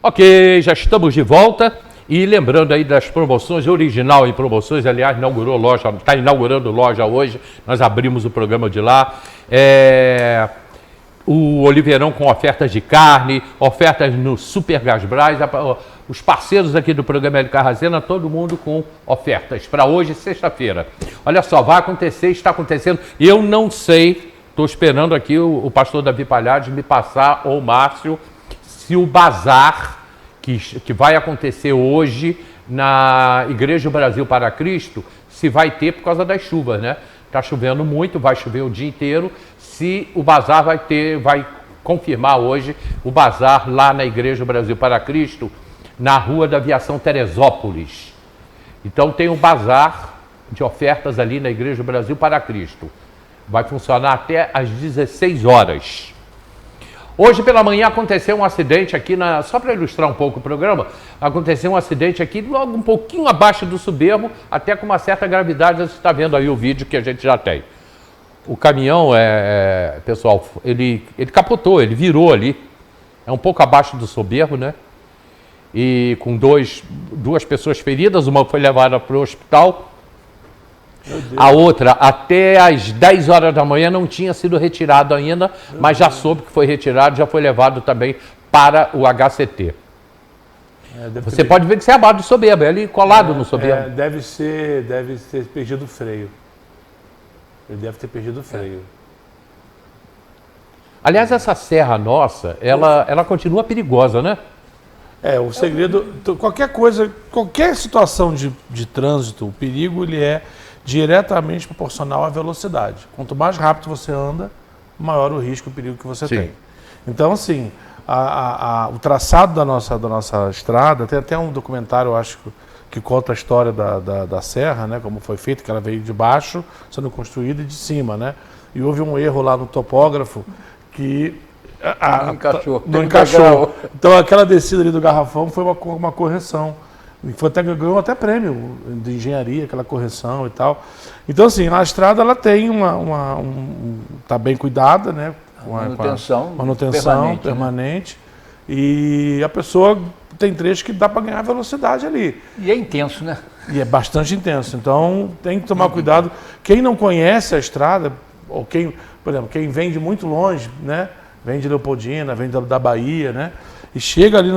Ok, já estamos de volta. E lembrando aí das promoções, Original em Promoções, aliás, inaugurou loja, está inaugurando loja hoje, nós abrimos o programa de lá. O Oliveirão com ofertas de carne, ofertas no Super Gasbras, os parceiros aqui do programa El Carrazena, todo mundo com ofertas para hoje, sexta-feira. Olha só, vai acontecer, está acontecendo, eu não sei, estou esperando aqui o pastor Davi Palhares me passar, ou o Márcio, se o bazar que vai acontecer hoje na Igreja Brasil para Cristo, se vai ter por causa das chuvas, né? Está chovendo muito, vai chover o dia inteiro. Se o bazar vai confirmar hoje o bazar lá na Igreja Brasil para Cristo, na Rua da Aviação Teresópolis. Então tem um bazar de ofertas ali na Igreja Brasil para Cristo. Vai funcionar até às 16 horas. Hoje pela manhã aconteceu um acidente aqui, só para ilustrar um pouco o programa, aconteceu um acidente aqui logo um pouquinho abaixo do Soberbo, até com uma certa gravidade, você está vendo aí o vídeo que a gente já tem. O caminhão, pessoal, ele capotou, ele virou ali, é um pouco abaixo do Soberbo, né? E com duas pessoas feridas, uma foi levada para o hospital, a outra, até às 10 horas da manhã, não tinha sido retirado ainda, mas já soube que foi retirado, já foi levado também para o HCT. Você pode ver que você é abaixo do Soberbo, é ali colado no Soberbo. Deve ter perdido o freio. Ele deve ter perdido o freio. Aliás, essa serra nossa, ela continua perigosa, né? O segredo, qualquer situação de trânsito, o perigo ele é diretamente proporcional à velocidade. Quanto mais rápido você anda, maior o risco e o perigo que você tem. Então, assim, o traçado da nossa estrada, tem até um documentário, eu acho, que conta a história da serra, né, como foi feito, que ela veio de baixo, sendo construída, e de cima, né? E houve um erro lá no topógrafo que não encaixou. Então, aquela descida ali do Garrafão foi uma correção. Ganhou até prêmio de engenharia, aquela correção e tal. Então, assim, a estrada ela tem tá bem cuidada, né? Manutenção permanente. Né? E a pessoa tem trechos que dá para ganhar velocidade ali. E é intenso, né? E é bastante intenso. Então, tem que tomar cuidado. Quem não conhece a estrada, ou por exemplo, quem vem de muito longe, né? Vem de Leopoldina, vem da Bahia, né? E chega ali,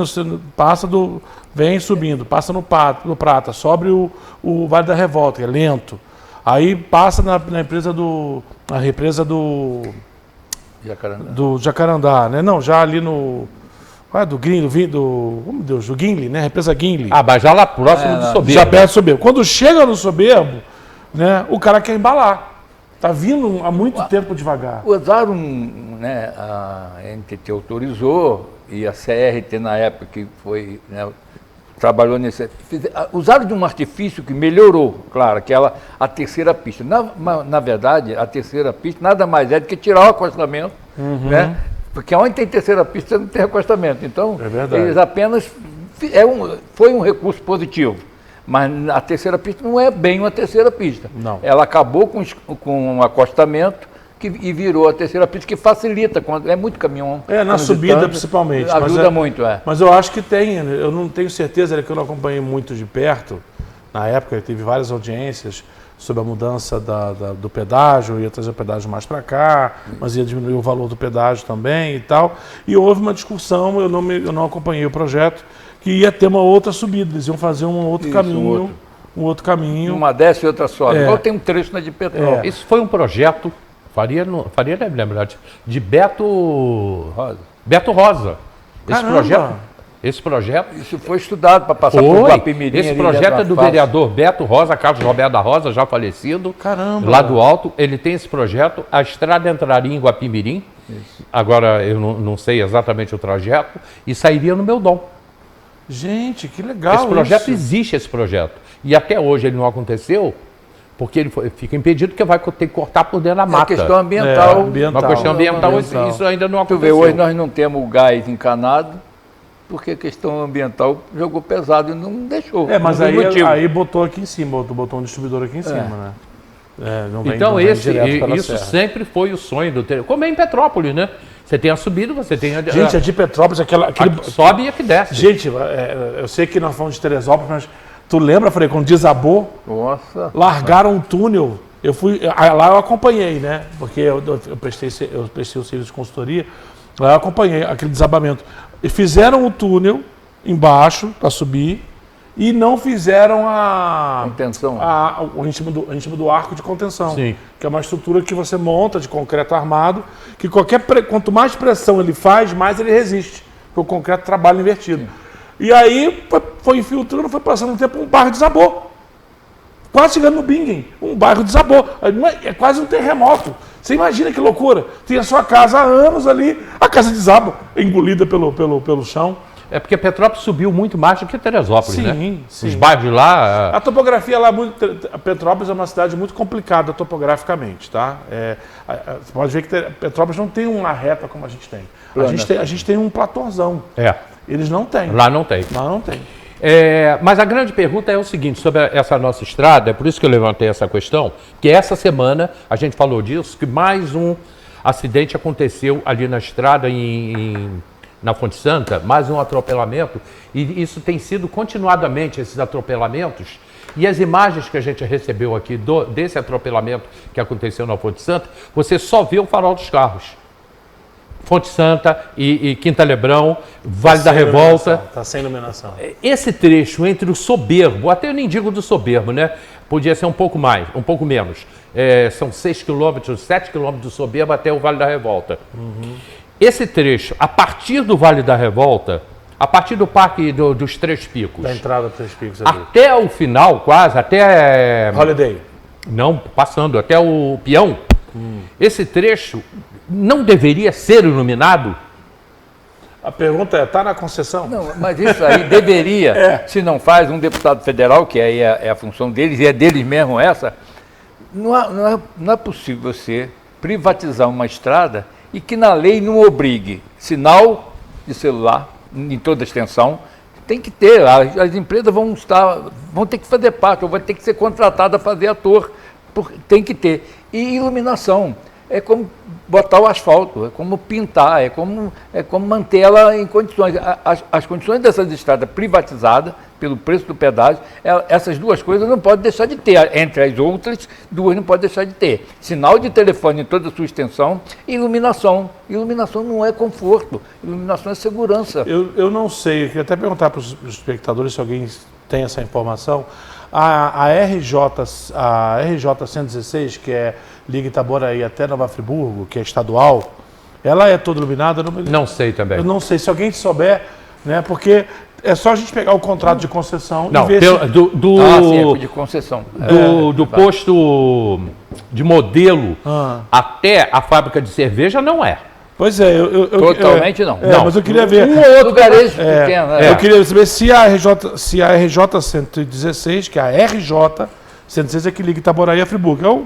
vem subindo, passa no Prata, sobe o Vale da Revolta, que é lento. Aí passa na represa do Jacarandá, né? Não, já ali no... do Guinle, né? Represa Guinle. Mas já lá próximo do Soberbo. Já perto do Soberbo. Quando chega no Soberbo, né? O cara quer embalar. Tá vindo há muito tempo devagar. Usaram, né? A NTT autorizou, e a CRT na época que foi, né, trabalhou nesse... Usaram de um artifício que melhorou, claro, a terceira pista. Na verdade, a terceira pista nada mais é do que tirar o acostamento, né? Porque onde tem terceira pista você não tem acostamento. Então, eles apenas... Foi um recurso positivo. Mas a terceira pista não é bem uma terceira pista. Não. Ela acabou com um acostamento e virou a terceira pista, que facilita, quando é muito caminhão. Na subida principalmente. Ajuda muito, Mas eu acho que eu não tenho certeza, que eu não acompanhei muito de perto. Na época, teve várias audiências sobre a mudança do pedágio, ia trazer o pedágio mais para cá, mas ia diminuir o valor do pedágio também e tal. E houve uma discussão, eu não acompanhei o projeto, que ia ter uma outra subida, eles iam fazer um outro caminho. Uma desce e outra sobe. Igual tem um trecho na de Petrópolis. Isso foi um projeto, Faria deve lembrar, de Beto Rosa. Esse projeto... Isso foi estudado para passar por Guapimirim. Esse projeto é do vereador Beto Rosa, Carlos Roberto da Rosa, já falecido. Caramba! Lá do Alto, ele tem esse projeto, a estrada entraria em Guapimirim, agora eu não sei exatamente o trajeto, e sairia no Meudon. Gente, que legal. Esse projeto existe, esse projeto. E até hoje ele não aconteceu, porque ele fica impedido, porque vai ter que cortar por dentro da mata. É questão ambiental. Uma questão ambiental, isso ainda não aconteceu. Tu vê, hoje nós não temos o gás encanado, porque a questão ambiental jogou pesado e não deixou. Mas aí botou aqui em cima, botou um distribuidor aqui em cima, né? Então isso sempre foi o sonho do como é em Petrópolis, né? Você tem a subida, você tem a... Gente, a de Petrópolis, a que sobe e a que desce. Gente, eu sei que nós falamos de Teresópolis, mas tu lembra, Frei, quando desabou? Nossa. Largaram um túnel. Eu fui, lá eu acompanhei, né? Porque eu prestei o serviço de consultoria, lá eu acompanhei aquele desabamento. E fizeram o túnel embaixo para subir e não fizeram contenção. O íntimo do arco de contenção. Sim. Que é uma estrutura que você monta de concreto armado, que quanto mais pressão ele faz, mais ele resiste. Porque o concreto trabalha invertido. Sim. E aí foi infiltrando, foi passando um tempo, um bairro desabou. Quase chegando no Bingen, um bairro desabou. É quase um terremoto. Você imagina que loucura. Tem a sua casa há anos ali, a casa desaba, engolida pelo chão. É porque Petrópolis subiu muito mais do que Teresópolis, né? Sim. Os bairros lá... A topografia lá, Petrópolis é uma cidade muito complicada topograficamente, tá? Você pode ver que Petrópolis não tem uma reta como a gente tem. A gente tem um platôzão. Eles não têm. Lá não tem. Lá não tem. Mas a grande pergunta é o seguinte, sobre essa nossa estrada, é por isso que eu levantei essa questão, que essa semana a gente falou disso, que mais um acidente aconteceu ali na estrada na Fonte Santa, mais um atropelamento, e isso tem sido continuadamente, esses atropelamentos, e as imagens que a gente recebeu aqui desse atropelamento que aconteceu na Fonte Santa, você só vê o farol dos carros. Fonte Santa e Quinta Lebrão, Vale da Revolta. Está sem iluminação. Esse trecho entre o Soberbo, até eu nem digo do Soberbo, né? Podia ser um pouco mais, um pouco menos. São 6 quilômetros, 7 quilômetros do Soberbo até o Vale da Revolta. Uhum. Esse trecho, a partir do Vale da Revolta, a partir do Parque dos Três Picos. Da entrada dos Três Picos ali. Até o final, quase, até... Holiday. Não, passando, até o Peão. Esse trecho não deveria ser iluminado? A pergunta está na concessão? Não, mas isso aí deveria, se não faz, um deputado federal, que aí é a função deles, e é deles mesmo essa, não é possível você privatizar uma estrada e que na lei não obrigue sinal de celular em toda a extensão. Tem que ter, as empresas vão ter que fazer parte, ou vão ter que ser contratadas a fazer ator, tem que ter. E iluminação, é como botar o asfalto, é como pintar, é como manter ela em condições. As condições dessas estradas privatizadas, pelo preço do pedágio, essas duas coisas não podem deixar de ter. Entre as outras, duas não podem deixar de ter. Sinal de telefone em toda a sua extensão e iluminação. Iluminação não é conforto, iluminação é segurança. Eu não sei, eu queria até perguntar para os espectadores se alguém tem essa informação. A RJ 116, que liga Itaboraí até Nova Friburgo, que é estadual, ela é toda iluminada? Não sei também. Eu não sei, se alguém souber, né, porque é só a gente pegar o contrato de concessão e ver sim, de concessão. Do posto de modelo até a fábrica de cerveja não é. Pois é, totalmente não. Não. Mas eu queria ver. Outro garejo pequeno. Eu queria saber se a RJ 116, que é a RJ 116 é que liga Itaboraí a Friburgo,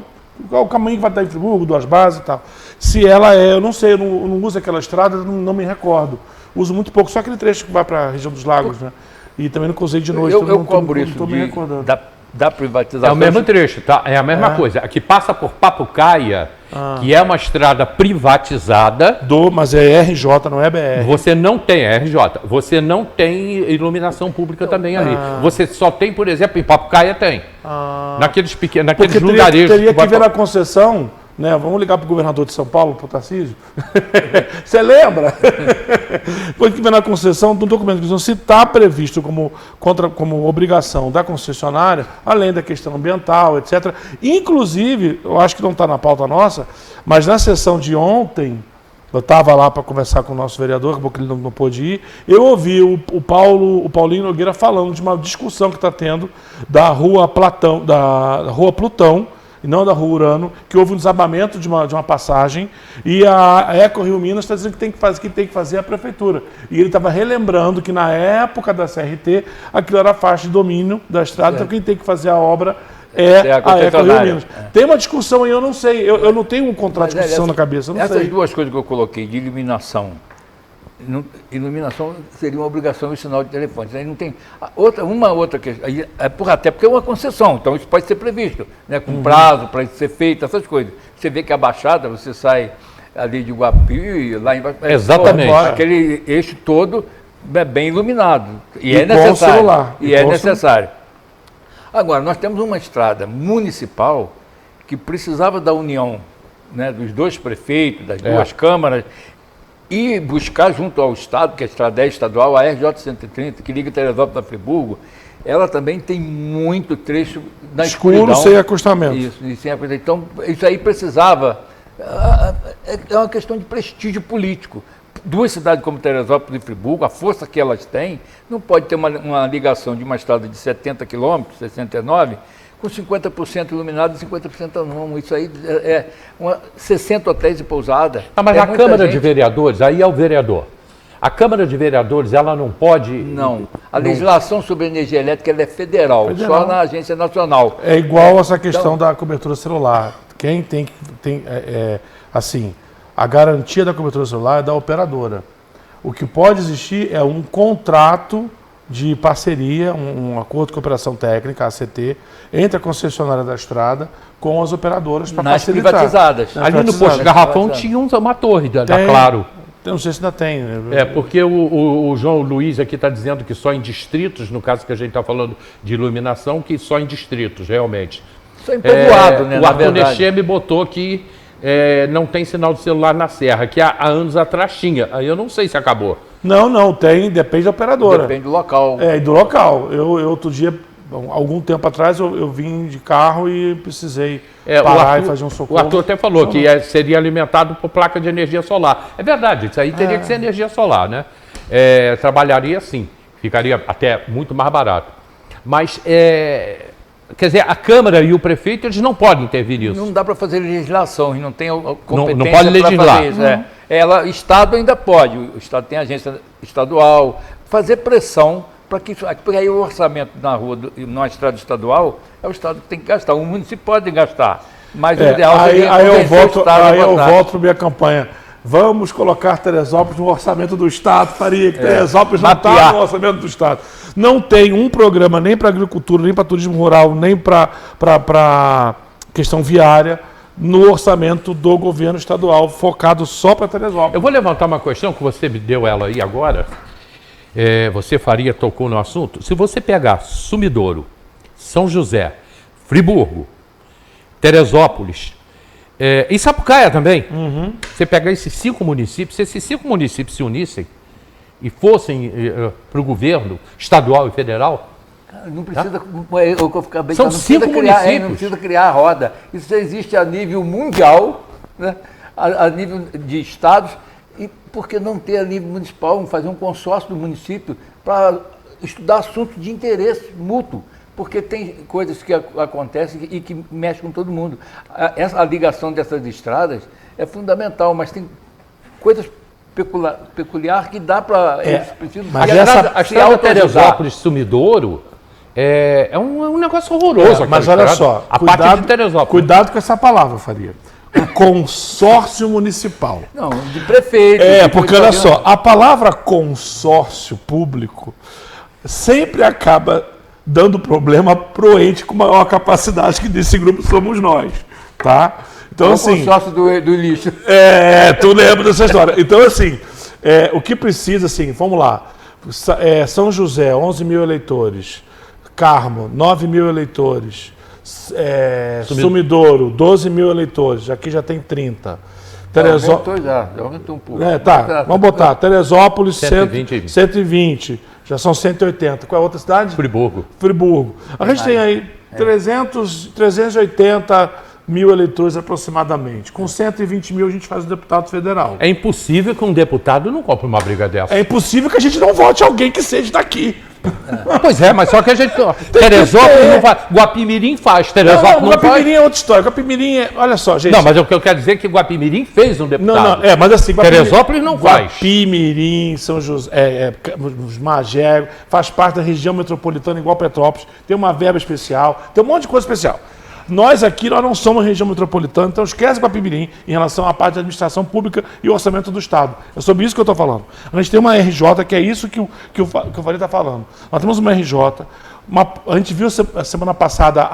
é o caminho que vai estar em Friburgo, duas bases e tal. Se ela eu não sei, eu não uso aquela estrada, não me recordo. Uso muito pouco, só aquele trecho que vai para a região dos lagos, né? E também não cruzei de noite. Eu cobro isso da privatização. É o mesmo trecho, tá? É a mesma coisa. Aqui passa por Papucaia, que é uma estrada privatizada. Mas é RJ, não é BR. Você não tem, RJ. Você não tem iluminação pública também ali. Você só tem, por exemplo, em Papucaia tem. Naqueles lugarejos. Teria que ver na concessão, né? Vamos ligar para o governador de São Paulo, para o Tarcísio. Você lembra? Depois que ver na concessão, no documento, se está previsto como obrigação da concessionária, além da questão ambiental, etc. Inclusive, eu acho que não está na pauta nossa, mas na sessão de ontem, eu estava lá para conversar com o nosso vereador, porque ele não pôde ir, eu ouvi o Paulinho Nogueira falando de uma discussão que está tendo da Rua Plutão, e não da Rua Urano, que houve um desabamento de uma passagem, e a Eco Rio Minas está dizendo que tem que fazer a prefeitura. E ele estava relembrando que na época da CRT, aquilo era a faixa de domínio da estrada, então quem tem que fazer a obra é a Eco Rio Minas. Tem uma discussão aí, eu não sei, eu não tenho um contrato de concessão na cabeça, eu não sei. Essas duas coisas que eu coloquei, de iluminação, iluminação seria uma obrigação e sinal de telefone. Aí não tem uma outra questão, até porque é uma concessão, então isso pode ser previsto, né, com prazo para isso ser feito, essas coisas. Você vê que a Baixada, você sai ali de Guapi, lá embaixo. Exatamente. Pô, aquele eixo todo é bem iluminado. E é com necessário. celular. E é necessário. Agora, nós temos uma estrada municipal que precisava da união, né, dos dois prefeitos, das duas câmaras, e buscar junto ao Estado, que a estrada é estadual, a RJ-130, que liga Teresópolis a Friburgo, ela também tem muito trecho na escuridão. Sem acostamento. Isso, e sem acostamento. Então, isso aí precisava... É uma questão de prestígio político. Duas cidades como Teresópolis e Friburgo, a força que elas têm, não pode ter uma ligação de uma estrada de 70 quilômetros, 69, com 50% iluminado e 50% não. Isso aí 60 hotéis e pousada. Mas a Câmara de Vereadores, aí é o vereador. A Câmara de Vereadores, ela não pode... Não. A legislação sobre energia elétrica ela é federal, só na Agência Nacional. É igual essa questão da cobertura celular. Quem tem assim, a garantia da cobertura celular é da operadora. O que pode existir é um contrato de parceria, um acordo de cooperação técnica, ACT, entre a concessionária da estrada com as operadoras para facilitar. Privatizadas. Ali no posto Garrafão tinha uma torre da Claro. Eu não sei se ainda tem. É, porque o João Luiz aqui está dizendo que só em distritos, no caso que a gente está falando de iluminação, que só em distritos, realmente. Só em povoado, né? O Arthur Nechê me botou que não tem sinal de celular na Serra, que há anos atrás tinha. Aí eu não sei se acabou. Não, tem, depende da operadora. Depende do local. E do local. Eu outro dia, algum tempo atrás, eu vim de carro e precisei parar e fazer um socorro. O Arthur até falou que seria alimentado por placa de energia solar. É verdade, isso aí teria que ser energia solar, né? Trabalharia assim, ficaria até muito mais barato. Mas, quer dizer, a Câmara e o prefeito, eles não podem intervir nisso. Não dá para fazer legislação, eles não têm competência não pode legislar. Fazer isso. Estado ainda pode, o Estado tem agência estadual, fazer pressão para que porque aí o orçamento na rua, na estrada estadual, é o Estado que tem que gastar, o município pode gastar, mas o ideal seria aí eu volto para para minha campanha. Vamos colocar Teresópolis no orçamento do Estado, Faria, que Teresópolis não está no orçamento do Estado. Não tem um programa nem para agricultura, nem para turismo rural, nem para questão viária no orçamento do governo estadual, focado só para Teresópolis. Eu vou levantar uma questão que você me deu ela aí agora. Você, Faria, tocou no assunto. Se você pegar Sumidouro, São José, Friburgo, Teresópolis, e Sapucaia também, você pega esses 5 municípios, se esses 5 municípios se unissem e fossem para o governo estadual e federal... Não precisa... São 5 municípios. Não precisa criar a roda. Isso existe a nível mundial, né? A nível de estados, e por que não ter a nível municipal, fazer um consórcio do município para estudar assuntos de interesse mútuo? Porque tem coisas que acontecem e que mexem com todo mundo. A ligação dessas estradas é fundamental, mas tem coisas peculiar que dá para... Mas a estrada Teresópolis-Sumidouro é um negócio horroroso. Mas olha só, a parte de Teresópolis. Cuidado com essa palavra, Faria. O consórcio municipal. Não, de prefeito. Porque olha só, a palavra consórcio público sempre acaba dando problema pro ente com maior capacidade, que desse grupo somos nós, tá? Então, assim... O consórcio do lixo. Tu lembra dessa história. Então, assim, o que precisa, assim, vamos lá. São José, 11 mil eleitores. Carmo, 9 mil eleitores. Sumidouro, 12 mil eleitores. Aqui já tem 30. Aumentou já aumentou um pouco. Vamos botar. Teresópolis, 120. Já são 180. Qual é a outra cidade? Friburgo. A gente tem aí 380 mil eleitores aproximadamente. Com 120 mil a gente faz o deputado federal. É impossível que um deputado não compre uma briga dessa. É impossível que a gente não vote alguém que seja daqui. Pois é, mas só que a gente... Teresópolis não faz. Guapimirim faz, Teresópolis não faz. Guapimirim é outra história. Guapimirim olha só, gente... Não, mas o que eu quero dizer é que Guapimirim fez um deputado. Não, mas assim... Teresópolis não faz. Guapimirim, São José, Magé, faz parte da região metropolitana igual Petrópolis, tem uma verba especial, tem um monte de coisa especial. Nós aqui, nós não somos região metropolitana, então esquece Guapimirim em relação à parte da administração pública e orçamento do Estado. É sobre isso que eu estou falando. A gente tem uma RJ, que é isso que o Faria está falando. Nós temos uma RJ, A gente viu a semana passada,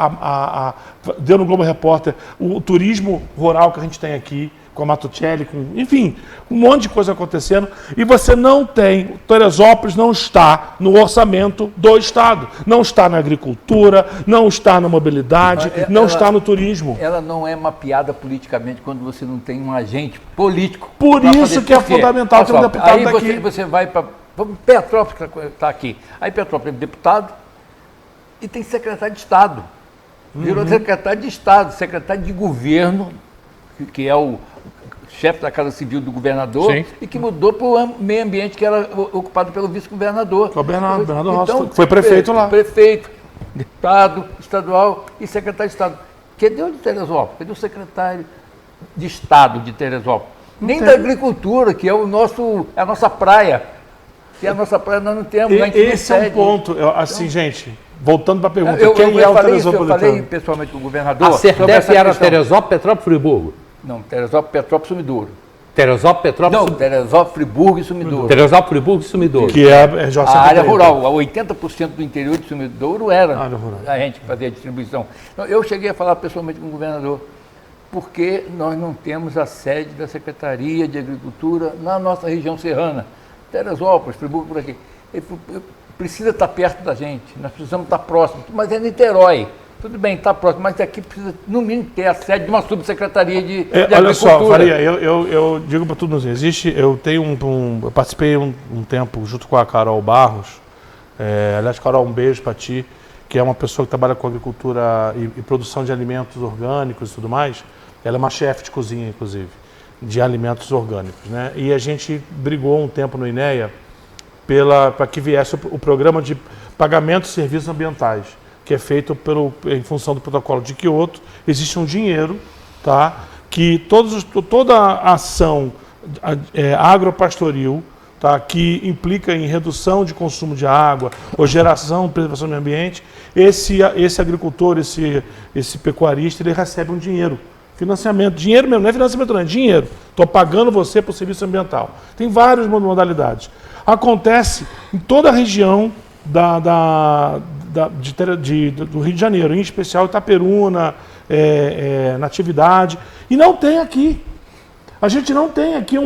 deu no Globo Repórter, o turismo rural que a gente tem aqui, com a Matuccelli, enfim, um monte de coisa acontecendo. E você não tem, Teresópolis não está no orçamento do Estado. Não está na agricultura, não está na mobilidade, não está no turismo. Ela não é mapeada politicamente quando você não tem um agente político. Por isso que é fundamental ter um deputado aí daqui. Você vai para Petrópolis, que está aqui. Aí Petrópolis é deputado e tem secretário de Estado. Virou secretário de Estado, secretário de governo, que é o chefe da Casa Civil do governador. Sim. E que mudou para o meio ambiente, que era ocupado pelo vice-governador. O Bernardo Rossi, então, foi prefeito lá. Prefeito, deputado estadual e secretário de Estado. Cadê o de Teresópolis? Cadê o secretário de Estado de Teresópolis? Nem da agricultura, que é a nossa praia. Que é a nossa praia, nós não temos. Esse é um ponto. Assim, gente, voltando para a pergunta, quem é o Teresópolis? Eu falei pessoalmente com o governador. A CERDEP era Teresópolis, Petrópolis, Friburgo? Não, Teresópolis, Petrópolis, Sumidouro. Teresópolis, Petrópolis... Não, Teresópolis, Friburgo e Sumidouro. Teresópolis, Friburgo e Sumidouro. Que é a área rural. 80% do interior de Sumidouro era a gente que fazia a distribuição. Então, eu cheguei a falar pessoalmente com o governador, porque nós não temos a sede da Secretaria de Agricultura na nossa região serrana. Teresópolis, Friburgo, por aqui. Ele falou, precisa estar perto da gente, nós precisamos estar próximos. Mas é Niterói. Tudo bem, está próximo, mas aqui precisa, no mínimo, ter a sede de uma subsecretaria de agricultura. Olha só, Faria, eu digo para todos, eu tenho eu participei um tempo junto com a Carol Barros, aliás, Carol, um beijo para ti, que é uma pessoa que trabalha com agricultura e produção de alimentos orgânicos e tudo mais. Ela é uma chefe de cozinha, inclusive, de alimentos orgânicos, né? E a gente brigou um tempo no INEA para que viesse o programa de pagamento de serviços ambientais, que é feito em função do protocolo de Kyoto. Existe um dinheiro, tá, que toda a ação agropastoril, tá, que implica em redução de consumo de água ou geração, preservação do meio ambiente, esse agricultor, esse pecuarista, ele recebe um dinheiro. Financiamento, dinheiro mesmo, não é financiamento não, é dinheiro. Estou pagando você por serviço ambiental. Tem várias modalidades. Acontece em toda a região do Rio de Janeiro, em especial Itaperuna, Natividade, e não tem aqui. A gente não tem aqui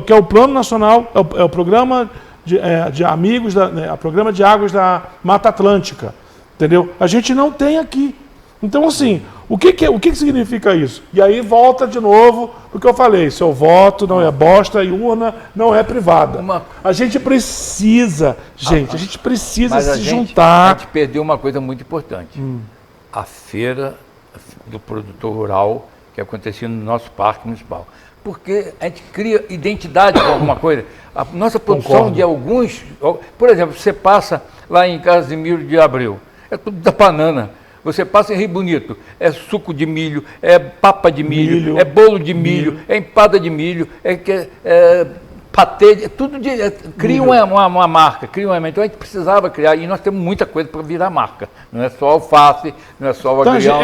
que é o Plano Nacional, é o Programa de Amigos, Programa de Águas da Mata Atlântica, entendeu? A gente não tem aqui. Então, assim, o que significa isso? E aí volta de novo o que eu falei, seu voto não é bosta e urna não é privada. A gente precisa, se juntar. A gente perdeu uma coisa muito importante. A feira do produtor rural que acontecia no nosso parque municipal. Porque a gente cria identidade com alguma coisa. A nossa produção de alguns... Por exemplo, você passa lá em Casimiro de Abreu, é tudo da banana. Você passa em Rio Bonito, é suco de milho, é papa de milho, é bolo de milho, é empada de milho, é patê, tudo cria uma marca, cria uma. Então a gente precisava criar, e nós temos muita coisa para virar marca. Não é só alface, não é só o agrião.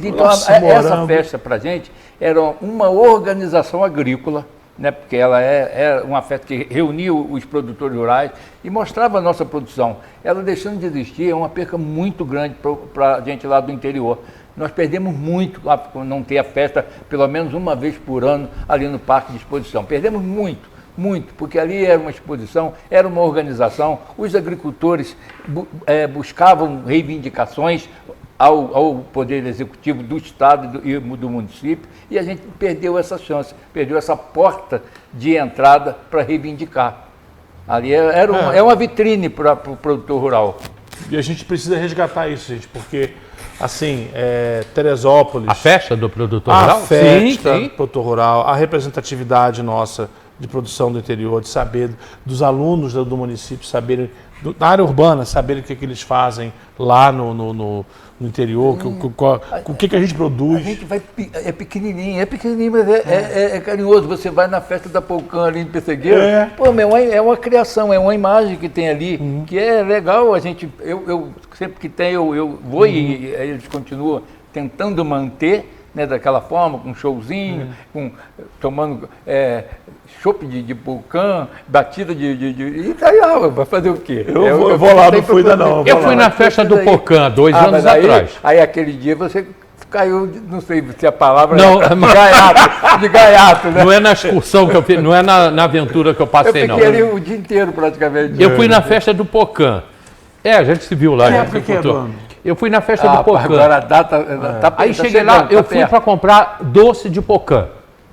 Então essa festa para a gente era uma organização agrícola, né, porque ela é uma festa que reunia os produtores rurais e mostrava a nossa produção. Ela deixando de existir é uma perca muito grande para a gente lá do interior. Nós perdemos muito por não ter a festa pelo menos uma vez por ano ali no Parque de Exposição. Perdemos muito, porque ali era uma exposição, era uma organização, os agricultores buscavam reivindicações ao Poder Executivo do Estado e do município, e a gente perdeu essa chance, perdeu essa porta de entrada para reivindicar. Ali é uma vitrine para o produtor rural. E a gente precisa resgatar isso, gente, porque, assim, Teresópolis... A festa do produtor rural? A festa do produtor rural, a representatividade nossa de produção do interior, de saber dos alunos do município, saberem, da área urbana, saberem o que eles fazem lá no interior, o que a gente produz. A gente vai, é pequenininho, mas é carinhoso. Você vai na festa da Polcã ali em Pessegueiro, é uma criação, é uma imagem que tem ali, que é legal. Eu sempre que tem, eu vou e eles continuam tentando manter, né, daquela forma, com showzinho, tomando chopp de pulcão, batida e daí, vai fazer o quê? Eu vou lá, não fui ainda não. Eu fui na festa do Pocã, 2 anos atrás. Aí aquele dia você caiu, não sei se a palavra não, de gaiato, né? Não é na excursão que eu fiz, não é na aventura que eu passei, não. Eu fiquei ali o dia inteiro, praticamente. Eu fui na festa do Pocã. A gente se viu lá. Eu fui na festa do Pocã. Agora a data... Aí cheguei lá, eu fui para comprar doce de Pocã.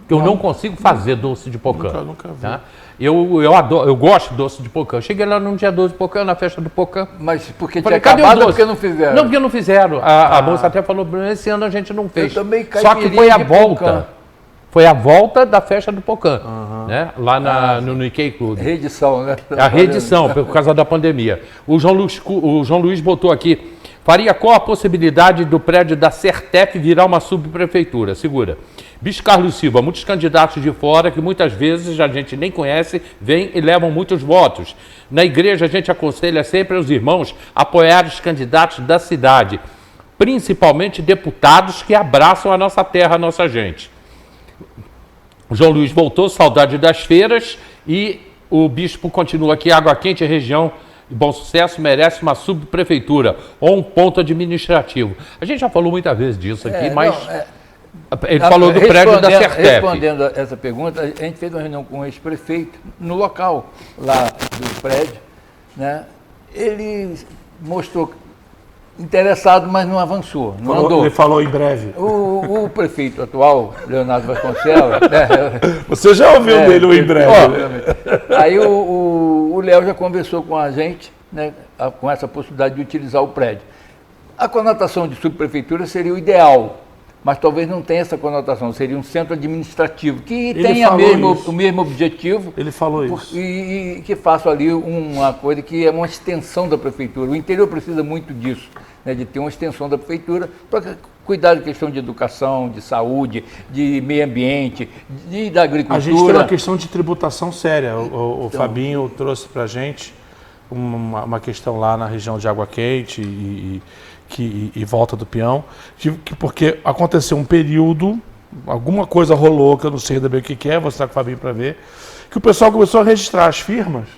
Eu não consigo fazer doce de Pocã. Nunca vi. Tá? Eu adoro, eu gosto de doce de Pocã. Cheguei lá no dia 12 de Pocã, na festa do Pocã. Mas porque falei, tinha acabado ou porque não fizeram? Não, porque não fizeram. A moça até falou, esse ano a gente não fez. Eu também Só que foi a volta. Pocã. Foi a volta da festa do Pocã, né? Lá no Ikei Clube. Reedição, né? A reedição, por causa da pandemia. O João Luiz botou aqui, faria qual a possibilidade do prédio da Sertep virar uma subprefeitura? Segura. Bicho Carlos Silva, muitos candidatos de fora que muitas vezes a gente nem conhece, vêm e levam muitos votos. Na igreja a gente aconselha sempre aos irmãos apoiar os candidatos da cidade, principalmente deputados que abraçam a nossa terra, a nossa gente. O João Luiz voltou, saudade das feiras, e o bispo continua aqui, Água Quente, região de Bom Sucesso, merece uma subprefeitura ou um ponto administrativo. A gente já falou muitas vezes disso aqui, mas ele falou do prédio da Sertep. Respondendo a essa pergunta, a gente fez uma reunião com o ex-prefeito no local lá do prédio, né? Ele mostrou interessado, mas não avançou, não andou. Ele falou em breve. O prefeito atual, Leonardo Vasconcelos... Você já ouviu dele o em breve. Aí o Léo já conversou com a gente, né, com essa possibilidade de utilizar o prédio. A conotação de subprefeitura seria o ideal, mas talvez não tenha essa conotação, seria um centro administrativo, que tenha o mesmo objetivo. Ele falou isso. E que faça ali uma coisa que é uma extensão da prefeitura. O interior precisa muito disso, né, de ter uma extensão da prefeitura para cuidar da questão de educação, de saúde, de meio ambiente, da agricultura. A gente tem uma questão de tributação séria. O Fabinho trouxe para a gente uma questão lá na região de Água Quente e Volta do Peão, porque aconteceu um período, alguma coisa rolou, que eu não sei ainda bem o que é, vou estar com o Fabinho para ver, que o pessoal começou a registrar as firmas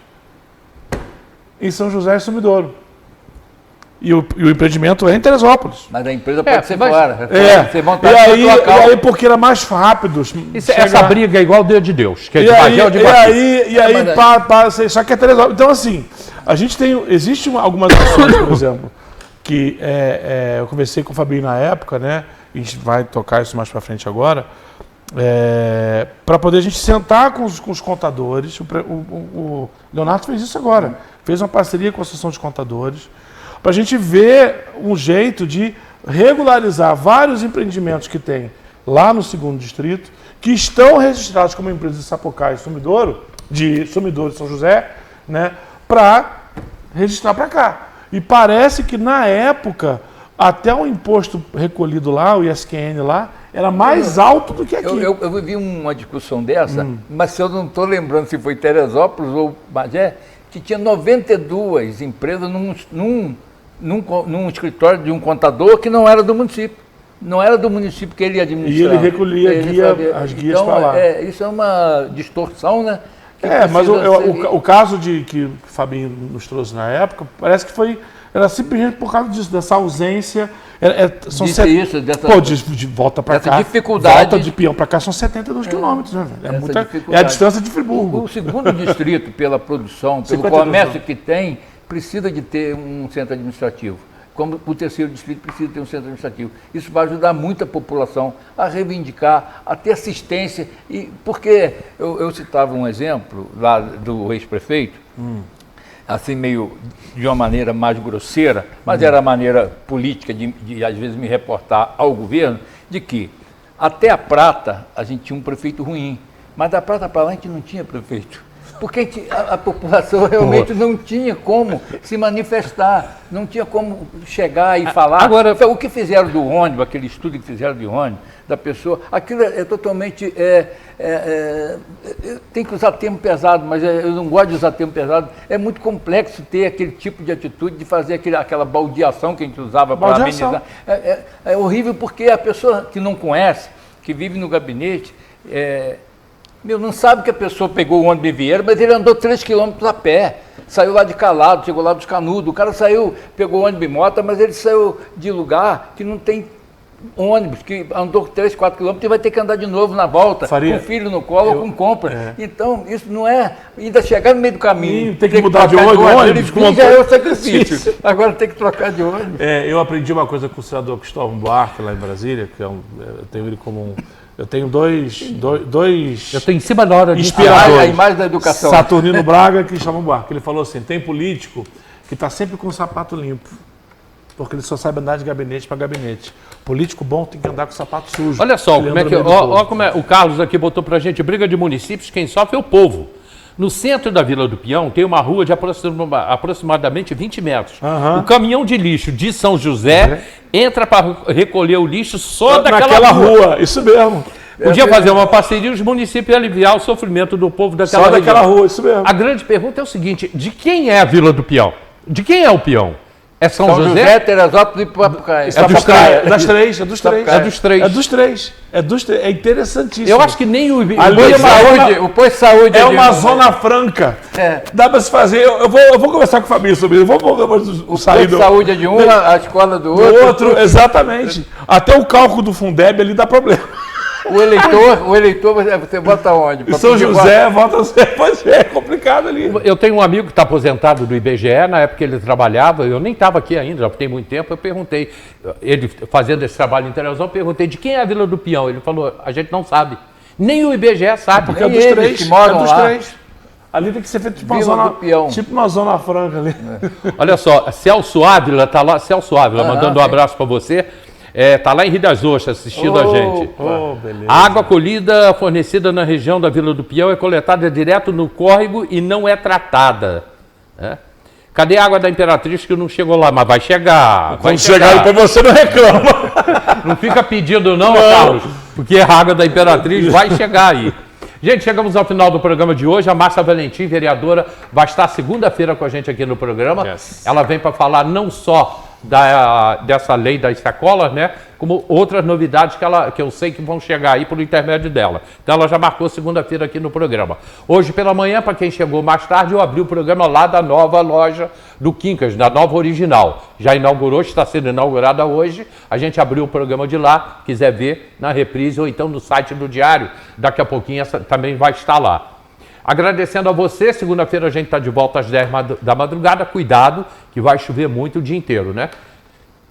em São José e Sumidouro. E o empreendimento é em Teresópolis. Mas a empresa pode ser fora. E aí, porque era mais rápido. Essa briga é igual o Deus de Deus. Que é só que é Teresópolis. Então, assim, a gente tem. Existe algumas ações, por exemplo, que eu conversei com o Fabinho na época, né? A gente vai tocar isso mais para frente agora. Para poder a gente sentar com os contadores. O Leonardo fez isso agora. Fez uma parceria com a Associação de Contadores, para a gente ver um jeito de regularizar vários empreendimentos que tem lá no 2º Distrito, que estão registrados como empresas de Sapucaí e Sumidouro, de São José, né, para registrar para cá. E parece que na época, até o imposto recolhido lá, o ISQN lá, era mais alto do que aqui. Eu vivi uma discussão dessa, mas se eu não estou lembrando se foi Teresópolis ou Magé, que tinha 92 empresas num escritório de um contador que não era do município. Não era do município que ele administrava. E ele recolhia as guias para lá. Isso é uma distorção, né? Mas o caso que o Fabinho nos trouxe na época, parece que era simplesmente por causa disso, dessa ausência. De volta para cá. Dificuldade. Volta de Peão para cá são 72 quilômetros, né, velho? É a distância de Friburgo. O 2º Distrito, pela produção, pelo comércio que tem, precisa de ter um centro administrativo. Como o 3º Distrito precisa ter um centro administrativo. Isso vai ajudar muito a população a reivindicar, a ter assistência. Porque eu citava um exemplo lá do ex-prefeito, assim meio de uma maneira mais grosseira, mas era a maneira política de às vezes me reportar ao governo, de que até a Prata a gente tinha um prefeito ruim, mas da Prata para lá a gente não tinha prefeito. porque a população realmente não tinha como se manifestar, não tinha como chegar e falar. Agora, então, o que fizeram do ônibus, aquele estudo que fizeram de ônibus, da pessoa, aquilo é totalmente... tem que usar termo pesado, mas eu não gosto de usar termo pesado. É muito complexo ter aquele tipo de atitude, de fazer aquela baldeação que a gente usava para amenizar. É horrível porque a pessoa que não conhece, que vive no gabinete, não sabe que a pessoa pegou o ônibus de Vieira, mas ele andou 3 quilômetros a pé. Saiu lá de Calado, chegou lá dos Canudos. O cara pegou o ônibus de Mota, mas ele saiu de lugar que não tem ônibus, que andou 3, 4 quilômetros e vai ter que andar de novo na volta, com o filho no colo ou com compra. Então, isso não é... Ainda chegar no meio do caminho... Tem que mudar de ônibus. Já é o sacrifício. Agora tem que trocar de ônibus. Eu aprendi uma coisa com o senador Cristóvão Buarque, lá em Brasília, que eu tenho ele como um... Eu tenho dois eu estou em cima da hora de inspiradores. A imagem da educação. Saturnino Braga e Cristóvão Buarque. Ele falou assim, tem político que está sempre com o sapato limpo, porque ele só sabe andar de gabinete para gabinete. Político bom tem que andar com o sapato sujo. Olha só, como o Carlos aqui botou pra gente, briga de municípios, quem sofre é o povo. No centro da Vila do Peão tem uma rua de aproximadamente 20 metros. O caminhão de lixo de São José entra para recolher o lixo só daquela rua. Isso mesmo. Podia fazer uma parceria os municípios e aliviar o sofrimento do povo daquela região. Só daquela rua, isso mesmo. A grande pergunta é o seguinte, de quem é a Vila do Peão? De quem é o Peão? É São José, Teresópolis e Papucaia. É dos três. É interessantíssimo. Eu acho que nem o posto de saúde é uma zona franca. Dá para se fazer. Eu vou conversar com o Fabinho sobre isso. O posto de saúde é de um, a escola do outro. Exatamente. Até o cálculo do Fundeb ali dá problema. O eleitor você vota onde? São José, vota... Pois é complicado ali. Eu tenho um amigo que está aposentado do IBGE, na época que ele trabalhava, eu nem estava aqui ainda, já tem muito tempo, eu perguntei, ele fazendo esse trabalho em Teresópolis, eu perguntei de quem é a Vila do Peão. Ele falou, a gente não sabe. Nem o IBGE sabe. Porque é dos três que moram lá. Ali tem que ser feito tipo uma zona franca ali. Olha só, Celso Ávila está lá, mandando um abraço para você. Está lá em Rio das Ostras assistindo a gente. Beleza. A água colhida fornecida na região da Vila do Peão é coletada direto no córrego e não é tratada. Cadê a água da Imperatriz que não chegou lá? Mas vai chegar. Quando chegar aí para você não reclama. Não fica pedindo não, Carlos, porque a água da Imperatriz vai chegar aí. Gente, chegamos ao final do programa de hoje. A Márcia Valentim, vereadora, vai estar segunda-feira com a gente aqui no programa. Ela vem para falar não só dessa lei das sacolas, né? Como outras novidades que eu sei que vão chegar aí por intermédio dela. Então ela já marcou segunda-feira aqui no programa. Hoje pela manhã, para quem chegou mais tarde, eu abri o programa lá da nova loja do Quincas, da nova original. Já inaugurou, está sendo inaugurada hoje. A gente abriu o programa de lá, quiser ver na reprise ou então no site do Diário. Daqui a pouquinho essa também vai estar lá. Agradecendo a você, segunda-feira a gente está de volta às 10 da madrugada. Cuidado, que vai chover muito o dia inteiro, né?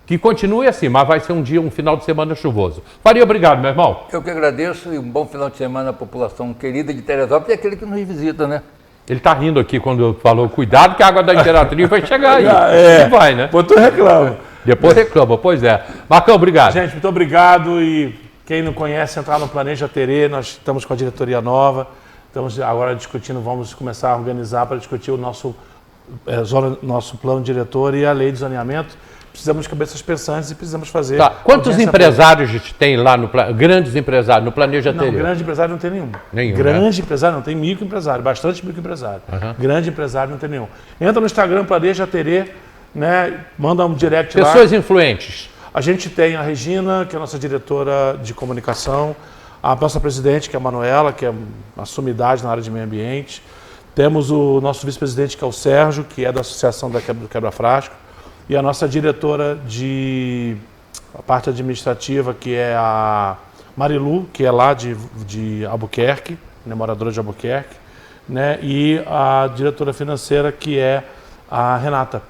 Que continue assim, mas vai ser um final de semana chuvoso. Faria, obrigado, meu irmão. Eu que agradeço e um bom final de semana à população querida de Teresópolis e aquele que nos visita, né? Ele está rindo aqui quando falou, cuidado que a água da Imperatriz vai chegar aí. E vai, né? Depois tu reclama. Depois reclama, pois é. Marcão, obrigado. Gente, muito obrigado e quem não conhece, entrar no Planeja Terê, nós estamos com a diretoria nova. Estamos agora discutindo, vamos começar a organizar para discutir o nosso plano diretor e a lei de zoneamento. Precisamos de cabeças pensantes e precisamos fazer... Tá. Quantos empresários tem lá, grandes empresários, no Planeja Terê? Não, grande empresário não tem nenhum. Grande empresário não tem, microempresário, bastante microempresário. Grande empresário não tem nenhum. Entra no Instagram, Planeja Terê, né, manda um direct lá. Pessoas influentes. A gente tem a Regina, que é a nossa diretora de comunicação, a nossa presidente, que é a Manuela, que é uma sumidade na área de meio ambiente. Temos o nosso vice-presidente, que é o Sérgio, que é da Associação do Quebra-Frasco. E a nossa diretora de parte administrativa, que é a Marilu, que é lá de Albuquerque, né, moradora de Albuquerque. Né, e a diretora financeira, que é a Renata,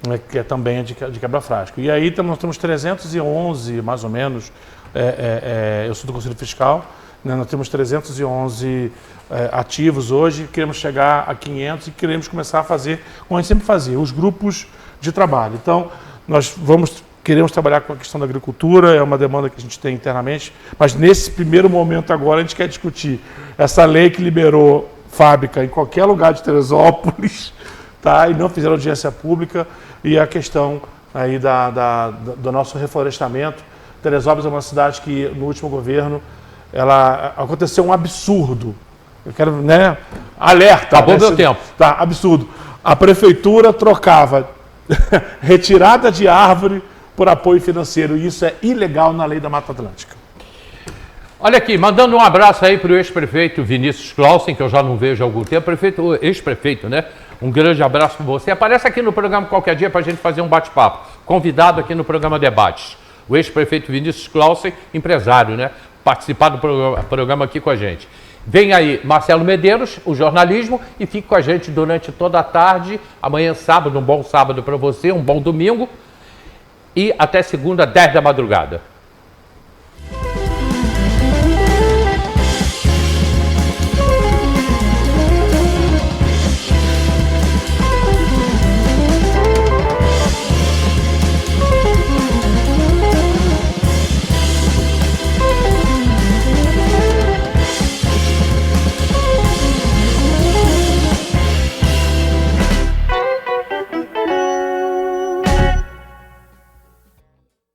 né, que é também de Quebra-Frasco. E aí nós temos 311, mais ou menos, eu sou do Conselho Fiscal, né, nós temos 311 ativos hoje, queremos chegar a 500 e queremos começar a fazer, como a gente sempre fazia, os grupos de trabalho. Então, nós queremos trabalhar com a questão da agricultura, é uma demanda que a gente tem internamente, mas nesse primeiro momento agora a gente quer discutir essa lei que liberou fábrica em qualquer lugar de Teresópolis, tá? E não fizeram audiência pública. E a questão aí do nosso reflorestamento. Teresópolis é uma cidade que, no último governo, aconteceu um absurdo. Eu quero, né? Alerta. Acabou meu tempo. Tá, absurdo. A prefeitura trocava retirada de árvore por apoio financeiro. E isso é ilegal na lei da Mata Atlântica. Olha aqui, mandando um abraço aí para o ex-prefeito Vinícius Clausen, que eu já não vejo há algum tempo. Ex-prefeito, né? Um grande abraço para você. Aparece aqui no programa qualquer dia para a gente fazer um bate-papo. Convidado aqui no programa Debates. O ex-prefeito Vinícius Clausen, empresário, né? Participar do programa aqui com a gente. Vem aí Marcelo Medeiros, o jornalismo, e fique com a gente durante toda a tarde. Amanhã, sábado, um bom sábado para você, um bom domingo. E até segunda, 10 da madrugada.